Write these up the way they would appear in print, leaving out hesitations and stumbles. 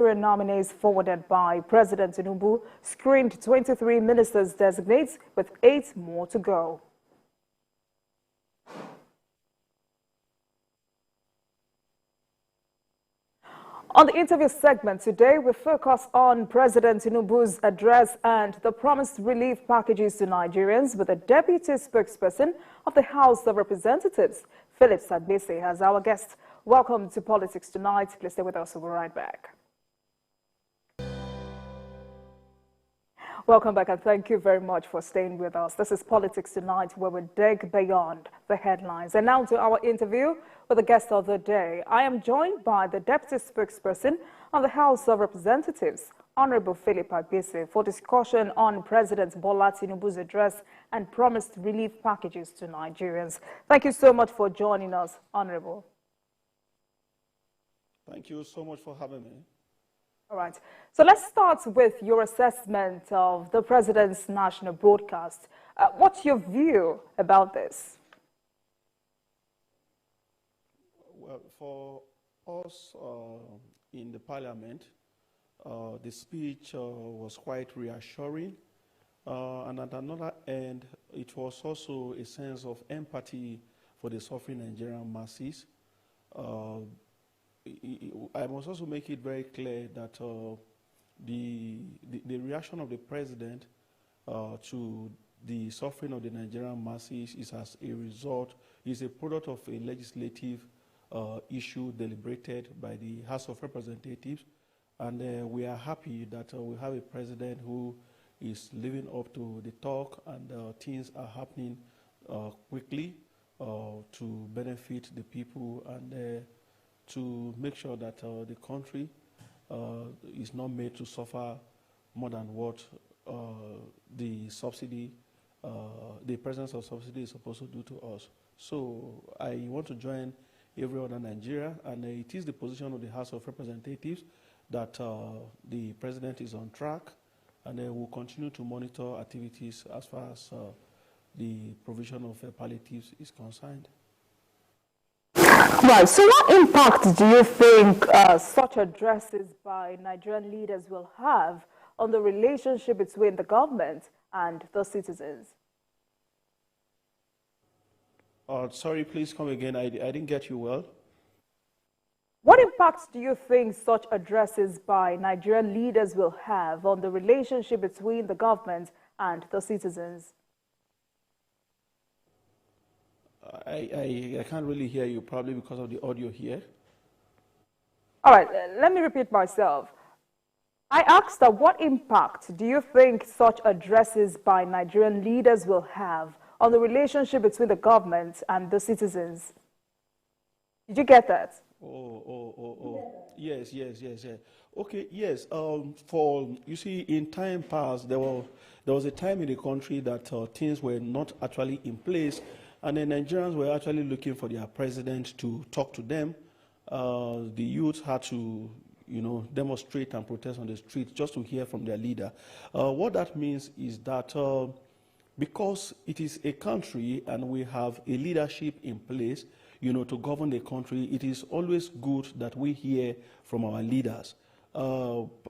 nominees forwarded by President Tinubu screened 23 ministers designates with 8 more to go. On the interview segment today, we focus on President Tinubu's address and the promised relief packages to Nigerians with the deputy spokesperson of the House of Representatives, Philip Sagbese, as our guest. Welcome to Politics Tonight. Please stay with us. We'll be right back. Welcome back, and thank you very much for staying with us. This is Politics Tonight, where we dig beyond the headlines. And now to our interview with the guest of the day. I am joined by the Deputy Spokesperson of the House of Representatives, Honorable Philip Sagbese, for discussion on President Bola Tinubu's address and promised relief packages to Nigerians. Thank you so much for joining us, Honorable. Thank you so much for having me. All right. So let's start with your assessment of the President's national broadcast. What's your view about this? Well, for us in the Parliament, the speech was quite reassuring. And at another end, it was also a sense of empathy for the suffering Nigerian masses. I must also make it very clear that the reaction of the president to the suffering of the Nigerian masses is as a result, is a product of a legislative issue deliberated by the House of Representatives. And we are happy that we have a president who is living up to the talk, and things are happening quickly to benefit the people and to make sure that the country is not made to suffer more than what the subsidy, the presence of subsidy is supposed to do to us. So I want to join every other Nigeria, and it is the position of the House of Representatives that the president is on track, and will continue to monitor activities as far as the provision of palliatives is concerned. Right. So what impact do you think such addresses by Nigerian leaders will have on the relationship between the government and the citizens? Sorry, please come again. I didn't get you well. What impact do you think such addresses by Nigerian leaders will have on the relationship between the government and the citizens? I can't really hear you, probably because of the audio here. All right, let me repeat myself. I asked that what impact do you think such addresses by Nigerian leaders will have on the relationship between the government and the citizens? Did you get that? Oh. Yes. Okay, yes. You see, in time past, there was a time in the country that things were not actually in place, and the Nigerians were actually looking for their president to talk to them. The youth had to, demonstrate and protest on the street just to hear from their leader. What that means is that because it is a country and we have a leadership in place, to govern the country, it is always good that we hear from our leaders.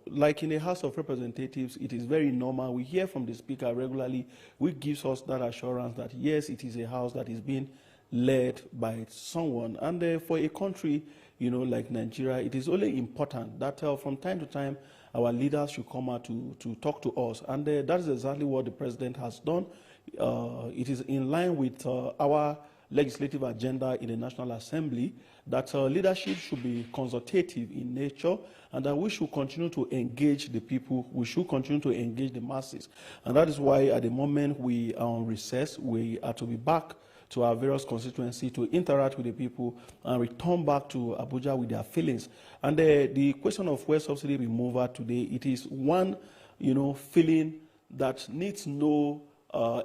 Like in the House of Representatives, it is very normal. We hear from the Speaker regularly, which gives us that assurance that, yes, it is a house that is being led by someone. And for a country, like Nigeria, it is only important that from time to time, our leaders should come out to talk to us. And that is exactly what the President has done. It is in line with our legislative agenda in the National Assembly that leadership should be consultative in nature, and that we should continue to engage the people, we should continue to engage the masses. And that is why at the moment we are on recess, we are to be back to our various constituencies to interact with the people and return back to Abuja with their feelings. And the question of fuel subsidy removal today, it is one, feeling that needs no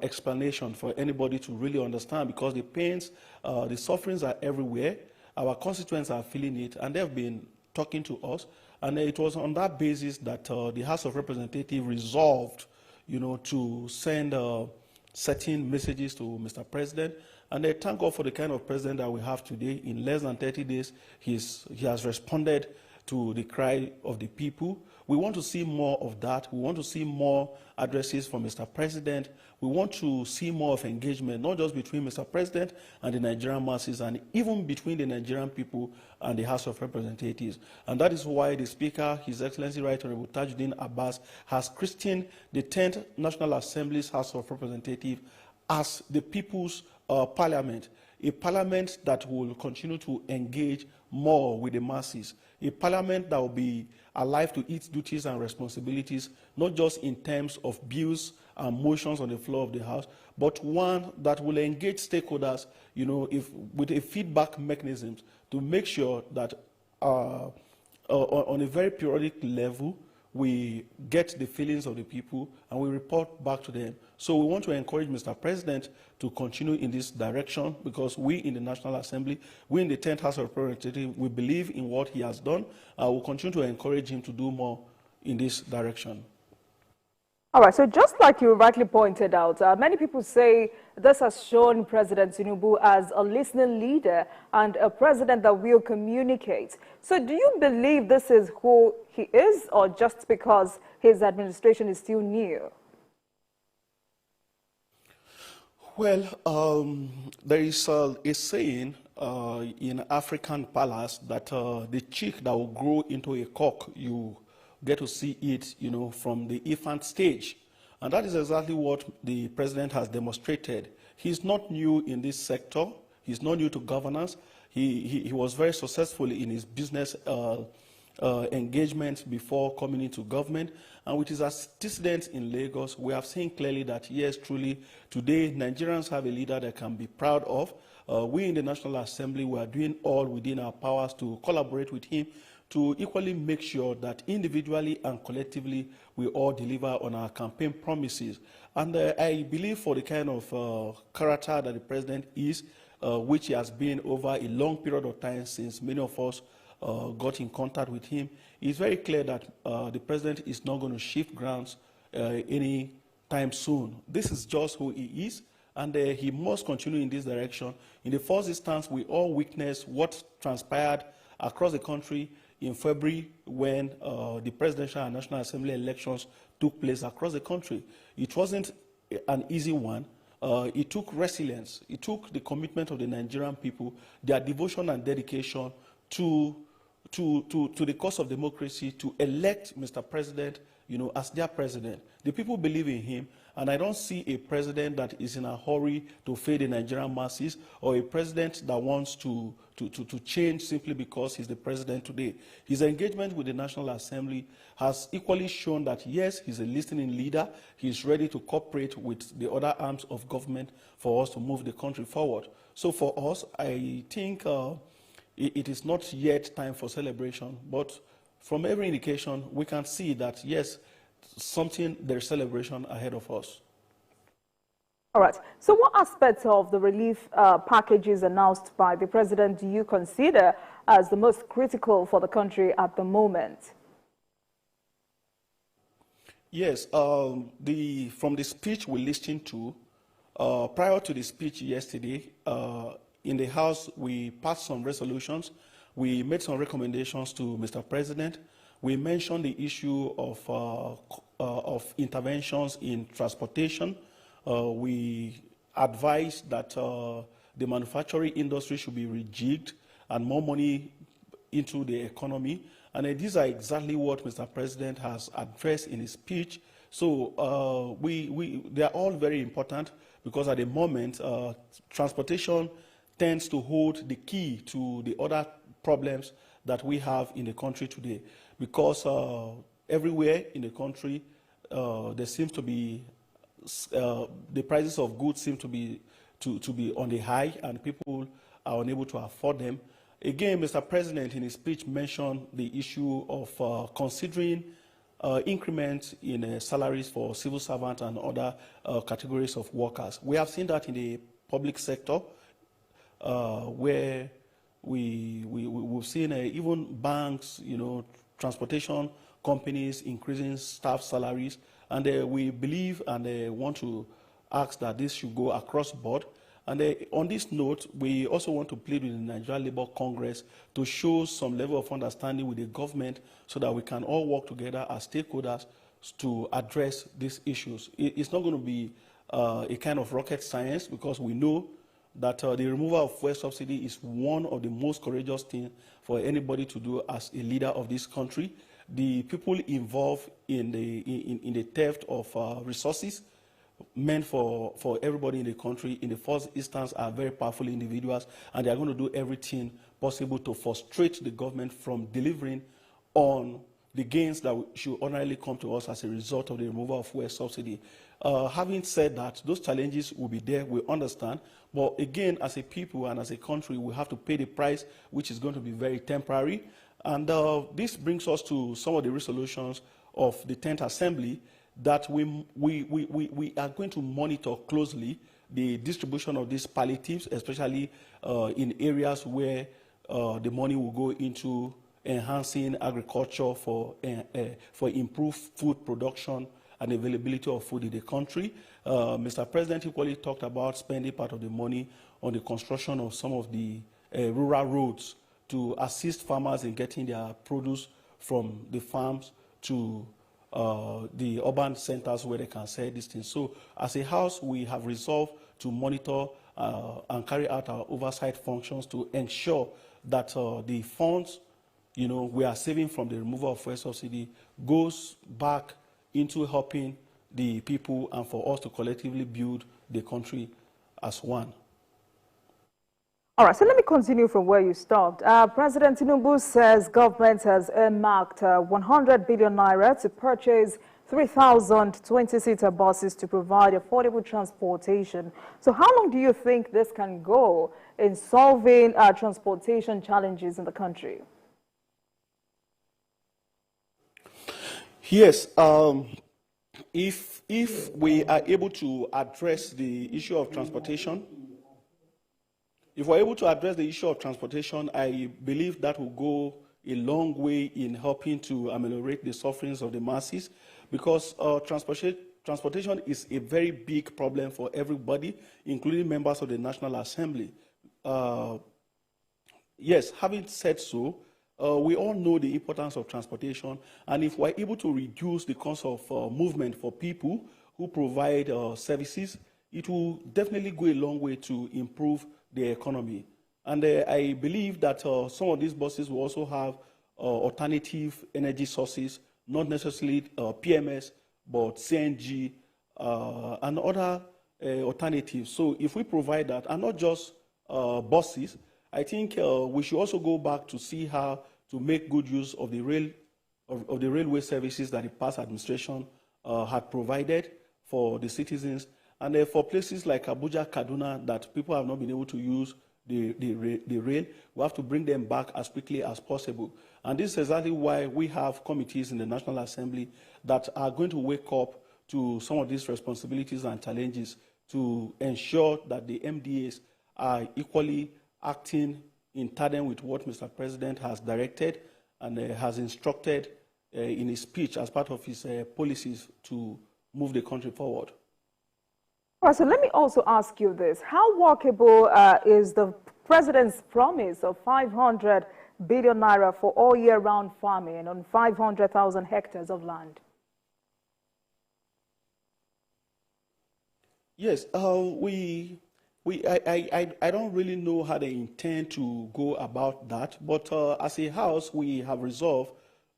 explanation for anybody to really understand, because the pains, the sufferings are everywhere. Our constituents are feeling it, and they've been talking to us. And it was on that basis that the House of Representatives resolved, to send certain messages to Mr. President. And I thank God for the kind of president that we have today. In less than 30 days, he has responded to the cry of the people. We want to see more of that. We want to see more addresses from Mr. President. We want to see more of engagement, not just between Mr. President and the Nigerian masses, and even between the Nigerian people and the House of Representatives. And that is why the Speaker, His Excellency Right Honorable Tajuddin Abbas, has christened the 10th National Assembly's House of Representatives as the People's Parliament, a parliament that will continue to engage more with the masses, a parliament that will be alive to its duties and responsibilities, not just in terms of bills and motions on the floor of the House, but one that will engage stakeholders, with a feedback mechanism to make sure that on a very periodic level, we get the feelings of the people and we report back to them. So we want to encourage Mr. President to continue in this direction, because we in the National Assembly, we in the 10th House of Representatives, we believe in what he has done. We'll continue to encourage him to do more in this direction. All right, so just like you rightly pointed out, many people say this has shown President Tinubu as a listening leader and a president that will communicate. So do you believe this is who he is, or just because his administration is still new? Well, there is a saying in African palace that the chick that will grow into a cock, you get to see it, from the infant stage. And that is exactly what the president has demonstrated. He's not new in this sector. He's not new to governance. He was very successful in his business engagement before coming into government. And with his antecedents in Lagos, we have seen clearly that, yes, truly, today, Nigerians have a leader they can be proud of. We in the National Assembly, we are doing all within our powers to collaborate with him to equally make sure that individually and collectively we all deliver on our campaign promises. And I believe for the kind of character that the president is, which he has been over a long period of time since many of us got in contact with him, it's very clear that the president is not going to shift grounds any time soon. This is just who he is, and he must continue in this direction. In the first instance, we all witnessed what transpired across the country in February when the presidential and National Assembly elections took place across the country. It wasn't an easy one. It took resilience. It took the commitment of the Nigerian people, their devotion and dedication to the cause of democracy, to elect Mr. President, as their president. The people believe in him, and I don't see a president that is in a hurry to fail the Nigerian masses, or a president that wants to change simply because he's the president today. His engagement with the National Assembly has equally shown that, yes, he's a listening leader. He's ready to cooperate with the other arms of government for us to move the country forward. So for us, I think it is not yet time for celebration, but from every indication, we can see that, yes, there's celebration ahead of us. All right. So what aspects of the relief packages announced by the president do you consider as the most critical for the country at the moment? Yes. From the speech we listened to, prior to the speech yesterday, in the House, we passed some resolutions. We made some recommendations to Mr. President. We mentioned the issue of interventions in transportation. We advised that the manufacturing industry should be rejigged and more money into the economy. And these are exactly what Mr. President has addressed in his speech. So they are all very important, because at the moment, transportation tends to hold the key to the other problems that we have in the country today. Because everywhere in the country, there seems to be the prices of goods seem to be on the high, and people are unable to afford them. Again, Mr. President in his speech mentioned the issue of considering increments in salaries for civil servants and other categories of workers. We have seen that in the public sector, where we've seen even banks, transportation companies increasing staff salaries, and we believe and want to ask that this should go across board. And on this note, we also want to plead with the Nigerian Labour Congress to show some level of understanding with the government so that we can all work together as stakeholders to address these issues. It's not going to be a kind of rocket science, because we know that the removal of fuel subsidy is one of the most courageous things for anybody to do as a leader of this country. The people involved in the theft of resources meant for everybody in the country, in the first instance, are very powerful individuals, and they are going to do everything possible to frustrate the government from delivering on the gains that should ordinarily come to us as a result of the removal of fuel subsidy. Having said that, those challenges will be there, we understand, but again, as a people and as a country, we have to pay the price, which is going to be very temporary. And this brings us to some of the resolutions of the 10th Assembly, that we are going to monitor closely the distribution of these palliatives, especially in areas where the money will go into enhancing agriculture for improved food production and availability of food in the country. Mr. President equally talked about spending part of the money on the construction of some of the rural roads to assist farmers in getting their produce from the farms to the urban centers where they can sell these things. So as a house, we have resolved to monitor and carry out our oversight functions to ensure that the funds we are saving from the removal of fuel subsidy goes back into helping the people and for us to collectively build the country as one. All right, so let me continue from where you stopped. President Tinubu says government has earmarked 100 billion naira to purchase 3,000 20-seater buses to provide affordable transportation. So how long do you think this can go in solving transportation challenges in the country? Yes, if we are able to address the issue of transportation, I believe that will go a long way in helping to ameliorate the sufferings of the masses, because transportation is a very big problem for everybody, including members of the National Assembly. Yes, having said so, we all know the importance of transportation, and if we're able to reduce the cost of movement for people who provide services, it will definitely go a long way to improve the economy. And I believe that some of these buses will also have alternative energy sources, not necessarily PMS, but CNG and other alternatives. So if we provide that, and not just buses, I think we should also go back to see how to make good use of the railway services that the past administration had provided for the citizens, and for places like Abuja, Kaduna, that people have not been able to use the rail, we have to bring them back as quickly as possible. And this is exactly why we have committees in the National Assembly that are going to wake up to some of these responsibilities and challenges to ensure that the MDAs are equally acting in tandem with what Mr. President has directed and has instructed in his speech as part of his policies to move the country forward. All right, so let me also ask you this. How workable is the President's promise of 500 billion naira for all year-round farming on 500,000 hectares of land? Yes, I don't really know how they intend to go about that, but as a house, we have resolved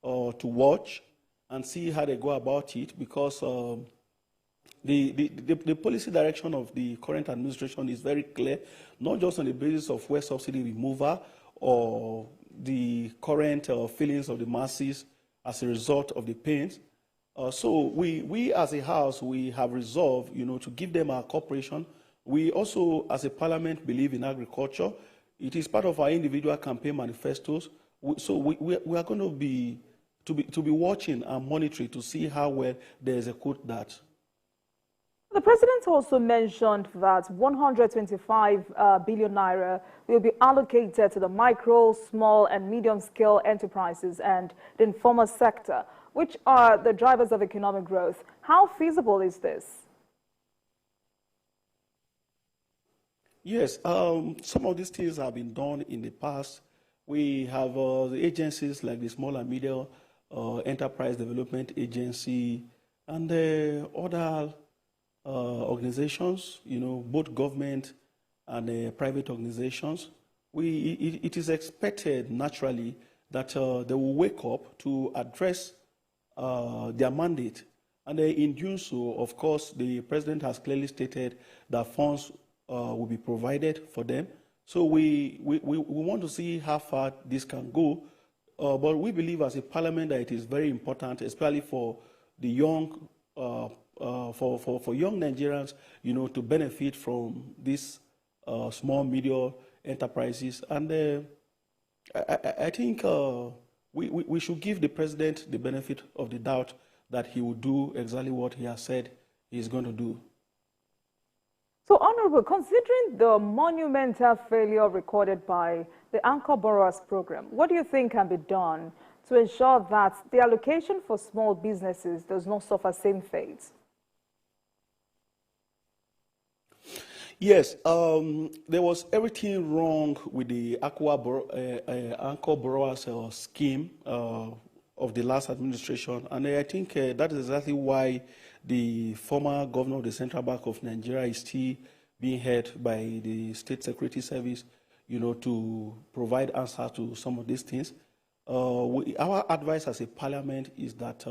to watch and see how they go about it, because the policy direction of the current administration is very clear, not just on the basis of fuel subsidy removal or the current feelings of the masses as a result of the pains. So we as a house, we have resolved, to give them our cooperation. We also, as a parliament, believe in agriculture. It is part of our individual campaign manifestos. So we are going to be watching and monitoring to see how well they execute that. The President also mentioned that 125 billion naira will be allocated to the micro, small and medium-scale enterprises and the informal sector, which are the drivers of economic growth. How feasible is this? Yes, some of these things have been done in the past. We have the agencies like the Small and Medium Enterprise Development Agency and other organizations, both government and private organizations. It is expected naturally that they will wake up to address their mandate. And in doing so, of course, the president has clearly stated that funds will be provided for them. So we want to see how far this can go. But we believe as a parliament that it is very important, especially for the young, for young Nigerians, to benefit from these small, medium enterprises. And I think we should give the president the benefit of the doubt that he will do exactly what he has said he's going to do. So, Honorable, considering the monumental failure recorded by the Anchor Borrowers Program, what do you think can be done to ensure that the allocation for small businesses does not suffer same fate? Yes, there was everything wrong with the Anchor Borrowers scheme of the last administration, and I think that is exactly why the former governor of the Central Bank of Nigeria is still being held by the State Security Service, to provide answers to some of these things. Our advice as a parliament is that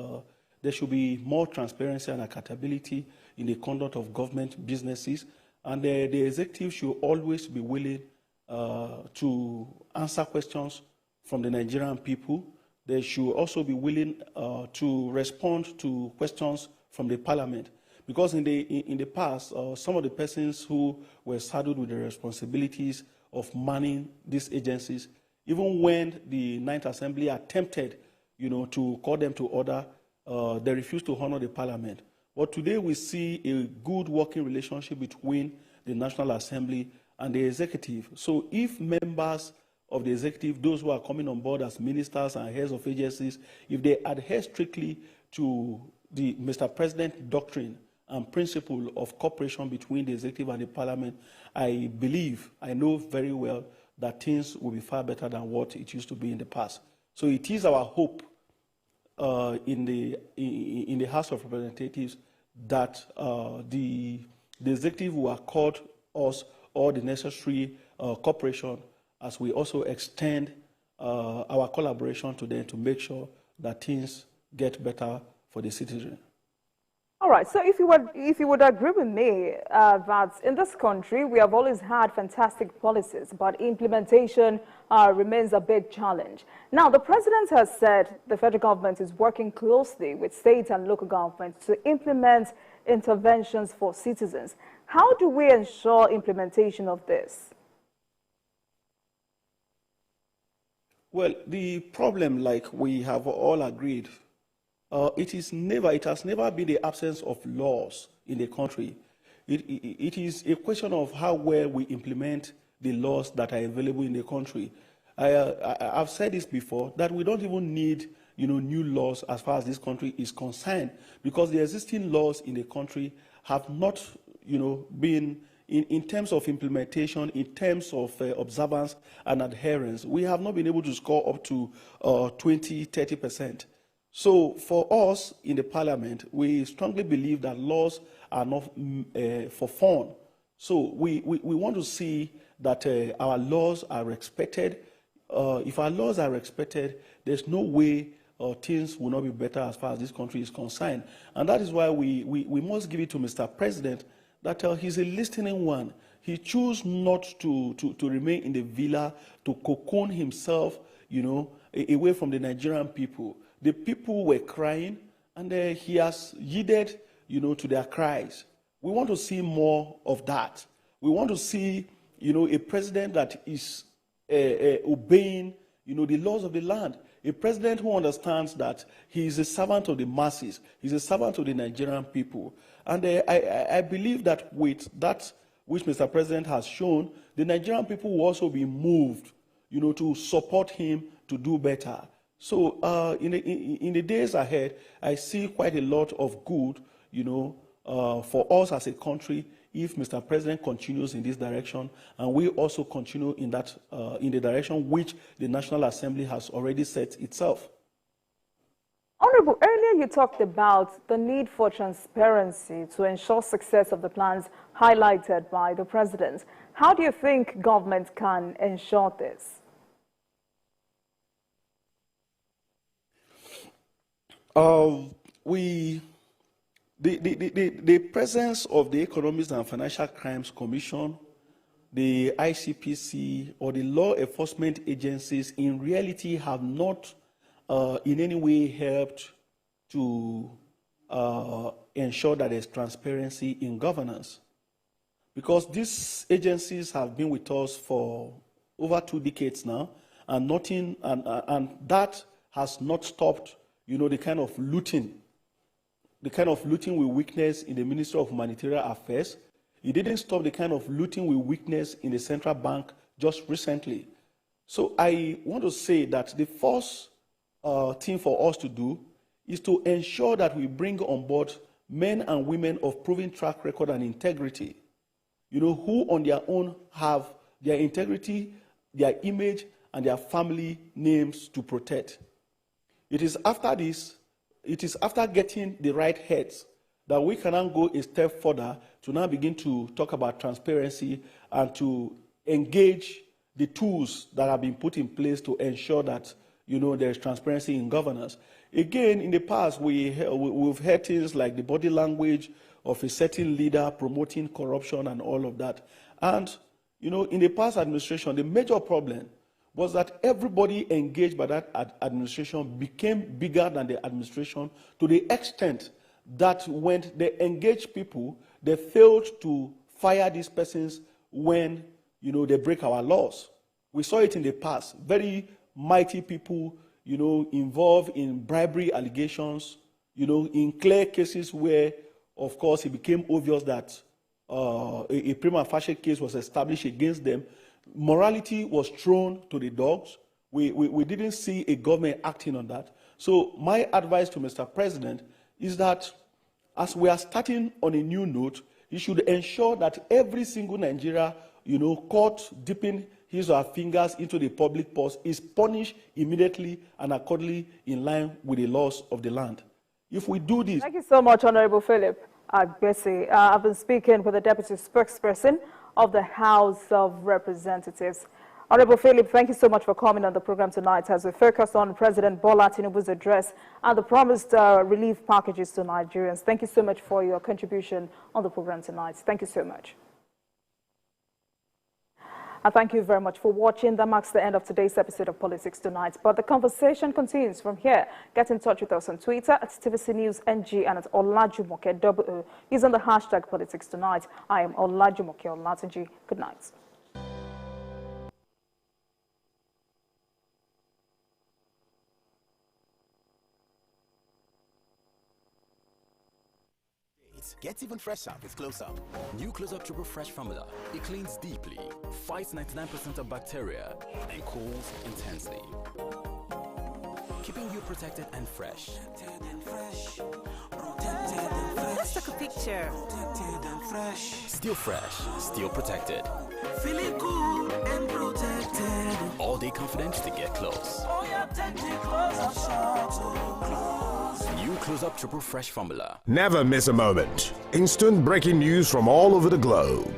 there should be more transparency and accountability in the conduct of government businesses, and the executive should always be willing to answer questions from the Nigerian people. They should also be willing to respond to questions from the parliament. Because in the past, some of the persons who were saddled with the responsibilities of manning these agencies, even when the Ninth Assembly attempted, to call them to order, they refused to honor the parliament. But today we see a good working relationship between the National Assembly and the executive. So if members of the executive, those who are coming on board as ministers and heads of agencies, if they adhere strictly to the Mr. President doctrine and principle of cooperation between the executive and the parliament, I know very well that things will be far better than what it used to be in the past. So it is our hope in the House of Representatives that the executive will accord us all the necessary cooperation as we also extend our collaboration to them to make sure that things get better for the citizen. All right, so if you would agree with me that in this country we have always had fantastic policies, but implementation remains a big challenge. Now, the president has said the federal government is working closely with state and local governments to implement interventions for citizens. How do we ensure implementation of this? Well, the problem, like we have all agreed, it has never been the absence of laws in the country. It is a question of how well we implement the laws that are available in the country. I've said this before, that we don't even need new laws as far as this country is concerned, because the existing laws in the country have not been, in terms of implementation, in terms of observance and adherence, we have not been able to score up to 20–30%. So for us in the parliament, we strongly believe that laws are not for fun. So we want to see that our laws are respected. If our laws are respected, there's no way things will not be better as far as this country is concerned. And that is why we must give it to Mr. President that he's a listening one. He chose not to remain in the villa, to cocoon himself, away from the Nigerian people. The people were crying, and he has yielded, to their cries. We want to see more of that. We want to see, a president that is obeying, the laws of the land. A president who understands that he is a servant of the masses. He's a servant of the Nigerian people. And I believe that with that which Mr. President has shown, the Nigerian people will also be moved, to support him to do better. So in the days ahead, I see quite a lot of good, for us as a country, if Mr. President continues in this direction, and we also continue in that in the direction which the National Assembly has already set itself. Honorable, earlier you talked about the need for transparency to ensure success of the plans highlighted by the president. How do you think government can ensure this? The presence of the Economics and Financial Crimes Commission, the ICPC, or the law enforcement agencies in reality have not in any way helped to ensure that there's transparency in governance. Because these agencies have been with us for over 2 decades now, and nothing, and that has not stopped, the kind of looting we witnessed in the Ministry of Humanitarian Affairs. It didn't stop the kind of looting we witnessed in the central bank just recently. So I want to say that the first thing for us to do is to ensure that we bring on board men and women of proven track record and integrity, who on their own have their integrity, their image, and their family names to protect. It is after this, it is after getting the right heads that we can now go a step further to now begin to talk about transparency and to engage the tools that have been put in place to ensure that there's transparency in governance. Again, in the past, we've heard things like the body language of a certain leader promoting corruption and all of that. And, in the past administration, the major problem was that everybody engaged by that administration became bigger than the administration to the extent that when they engaged people, they failed to fire these persons when, they break our laws. We saw it in the past. Very mighty people, involved in bribery allegations, in clear cases where, of course, it became obvious that a prima facie case was established against them. Morality was thrown to the dogs. We didn't see a government acting on that. So my advice to Mr. President is that as we are starting on a new note, he should ensure that every single Nigeria, caught dipping his or her fingers into the public purse is punished immediately and accordingly in line with the laws of the land. If we do this... Thank you so much, Honorable Philip Agbesi. I've been speaking with the Deputy Spokesperson of the House of Representatives. Honorable Philip, thank you so much for coming on the program tonight as we focus on President Bola Tinubu's address and the promised relief packages to Nigerians. Thank you so much for your contribution on the program tonight. Thank you so much. And thank you very much for watching. That marks the end of today's episode of Politics Tonight. But the conversation continues from here. Get in touch with us on Twitter at TVC News NG and at Olajumoke using the hashtag Politics Tonight. I am Olajumoke Olatunji. Good night. Gets even fresher with Close-Up. New Close-Up Triple Fresh formula. It cleans deeply, fights 99% of bacteria, and cools intensely, keeping you protected and fresh. Let's take a picture. Still fresh, still protected. Feeling cool and protected. All day confidence to get close. Oh, yeah, take it close. New Close-Up Triple Fresh formula. Never miss a moment. Instant breaking news from all over the globe.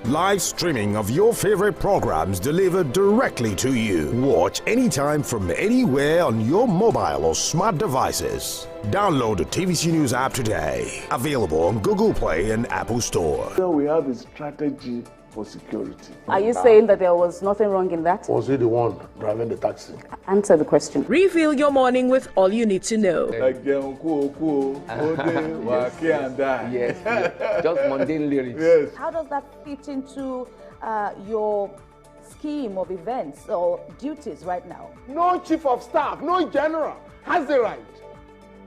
Live streaming of your favorite programs delivered directly to you. Watch anytime from anywhere on your mobile or smart devices. Download the TVC News app today. Available on Google Play and Apple Store. So we have a strategy for security. Are you saying that there was nothing wrong in that? Was he the one driving the taxi? Answer the question. Reveal your morning with all you need to know. Like yes, just mundane lyrics. Yes. How does that fit into your scheme of events or duties right now? No chief of staff, no general has the right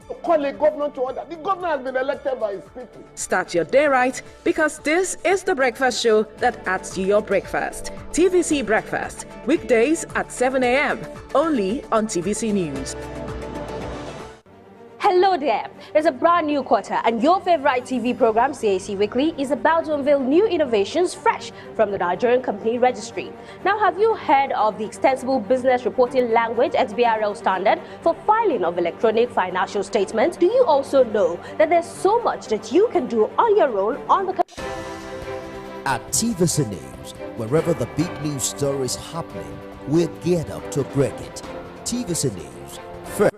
to call a governor to order. The governor has been elected by his people. Start your day right, because this is the breakfast show that adds to your breakfast. TVC Breakfast, weekdays at 7 a.m. only on TVC News. Hello, there. It's a brand new quarter and your favorite TV program, CAC Weekly, is about to unveil new innovations fresh from the Nigerian Company Registry. Now, have you heard of the Extensible Business Reporting Language XBRL standard for filing of electronic financial statements? Do you also know that there's so much that you can do on your own on the At TVC News, wherever the big news story is happening, we're geared up to break it. TVC News, first.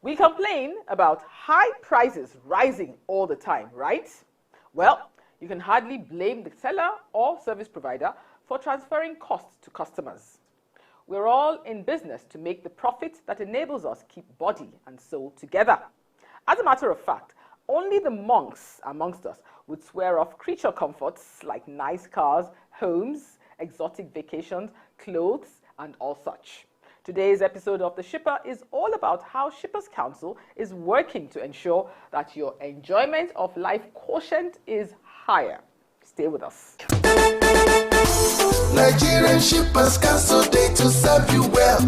We complain about high prices rising all the time, right? Well, you can hardly blame the seller or service provider for transferring costs to customers. We're all in business to make the profit that enables us keep body and soul together. As a matter of fact, only the monks amongst us would swear off creature comforts like nice cars, homes, exotic vacations, clothes, and all such. Today's episode of The Shipper is all about how Shippers Council is working to ensure that your enjoyment of life quotient is higher. Stay with us. Nigerian Shippers Council, they to serve you well.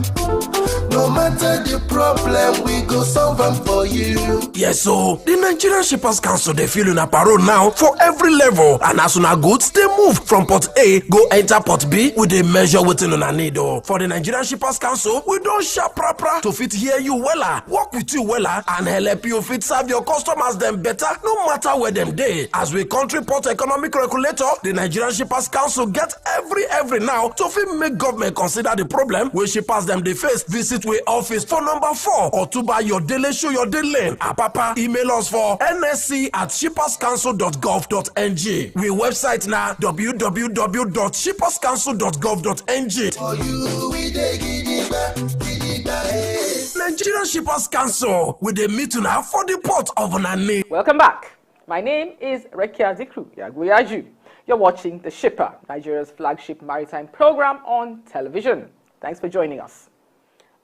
No matter the problem, we go solve them for you. Yes, so the Nigerian Shippers Council, they feel in a parole now for every level. And as soon as goods, they move from port A, go enter port B with a measure within on a need. For the Nigerian Shippers Council, we don't sharp proper to fit hear you wella, work with you wella, and help you fit serve your customers them better, no matter where them day. As we country port economic regulator, the Nigerian Shippers Council get every now to fit make government consider the problem where shippers them they face. Visit we office for number 4 or to buy your daily show your daily. Papa, email us for nsc@shipperscouncil.gov.ng. We website now www.shipperscouncil.gov.ng. Nigerian Shippers Council with a meeting now for the port of Nani. Welcome back. My name is Rekia Zikru Yaguyaji. You're watching The Shipper, Nigeria's flagship maritime program on television. Thanks for joining us.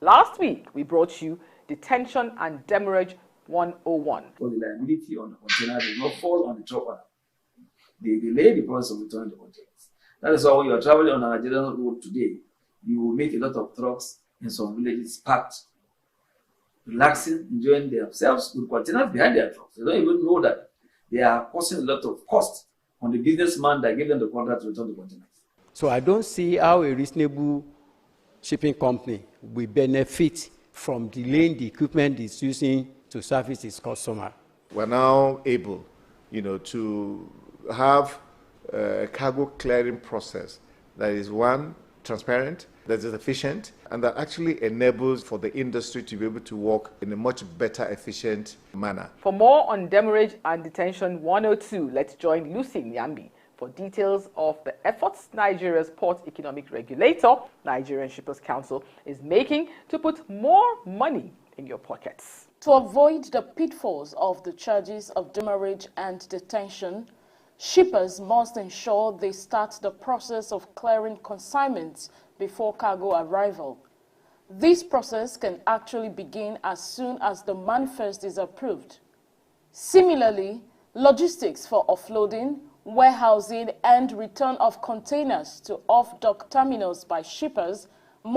Last week, we brought you Detention and Demurrage 101. For the liability on the container does not fall on the dropper. They delay the process of returning the containers. That is why when you are traveling on a Nigerian road today, you will meet a lot of trucks in some villages parked, relaxing, enjoying themselves with containers behind their trucks. They don't even know that they are causing a lot of cost on the businessman that gave them the contract to return the containers. So I don't see how a reasonable shipping company will benefit from delaying the equipment it's using to service its customer. We're now able, to have a cargo clearing process that is one, transparent, that is efficient, and that actually enables for the industry to be able to work in a much better, efficient manner. For more on Demurrage and Detention 102, let's join Lucy Nyambi for details of the efforts Nigeria's port economic regulator, Nigerian Shippers Council, is making to put more money in your pockets. To avoid the pitfalls of the charges of demurrage and detention, shippers must ensure they start the process of clearing consignments before cargo arrival. This process can actually begin as soon as the manifest is approved. Similarly, logistics for offloading, warehousing, and return of containers to off-dock terminals by shippers